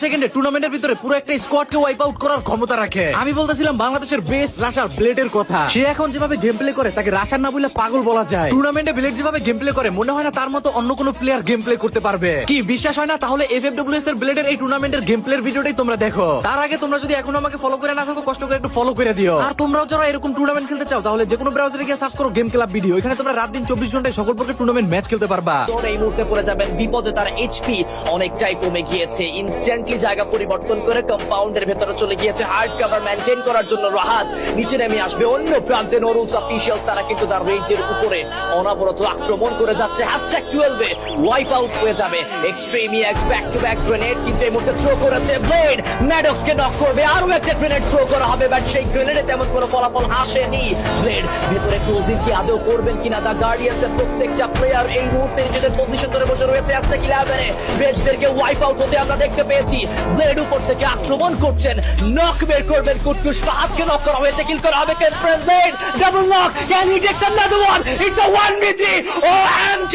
সেকেন্ডে টুর্নামেন্টের ভিতরে পুরো একটা স্কোয়াডকে ওয়াইপ আউট করার ক্ষমতা রাখে। আমি বলতেছিলাম বাংলাদেশের বেস্ট রাশার ব্লেডের কথা। সে এখন যেভাবে গেম প্লে করে তাকে রাশার না বলে পাগল বলা যায়। টুর্নামেন্টে ব্লেড যেভাবে গেম প্লে করে মনে হয় না তার মতো অন্য কোনো প্লেয়ার গেম প্লে করতে পারবে। কি বিশ্বাস হয় না? তাহলে FFWS এর ব্লেডের এই টুর্নামেন্টের গেম প্লের ভিডিওটাই তোমরা দেখো। তার আগে তোমরা যদি এখনো আমাকে ফলো করে না থাকো, কষ্ট করে একটু ফলো করে দিও। আর তোমরাও যারা এরকম টুর্নামেন্ট খেলতে চাও তাহলে যে কোনো ব্রাউজারে গিয়ে সার্চ করো গেম ক্লাব ভিডিও। এখানে তোমরা রাত দিন 24 ঘন্টায় সকল প্রকার টুর্নামেন্ট ম্যাচ খেলতে পারবা। তোর এই মুহূর্তে পড়ে যাবেন বিপদে, তার এইচপি অনেকটাই কমে গিয়েছে। ইনস্ট্যান্টলি জায়গা পরিবর্তন করে কম্পাউন্ডের ভেতরে চলে গিয়েছে হার্ড কভার মেইনটেইন করার জন্য রাহাত। নিচে নেমে আসবে অন্য প্রান্তে নুরুলস অফিশিয়ালস, তারা কিন্তু তার রেঞ্জের উপরে অনবরত আক্রমণ করে যাচ্ছে। #12 এ ওয়াইপ আউট হয়ে যাবে এক্সট্রিমিয়াক্স। ব্যাক টু ব্যাক গ্রেনেড কিন্তু এই মুহূর্তে থ্রো করেছে ব্লেড। ম্যাডক্স কে নক করবে, আরো একটা গ্রেনেড থ্রো করা হবে, বাট সেই গ্রেনেডে তেমন কোনো ফলাফল আসেনি। ব্লেড ভেতরে ক্লোজিং কি আদৌ করবেন কিনা? দা গার্ডিয়ান্স এর প্রত্যেকটা প্লেয়ার এই মুহূর্তে নিজেদের পজিশন ধরে বসে রয়েছে। #11 এ বেজদেরকে ওয়াইপ আউট হতে আমরা দেখতে পেয়েছি। ব্লেড উপর থেকে আক্রমণ করছেন, নক বের করবেন কুটকুশ। ফাহাদকে নক করা হয়েছে, কিল করা হবে confirm. Blade double knock, can he take another one? It's a 1v3 OMG।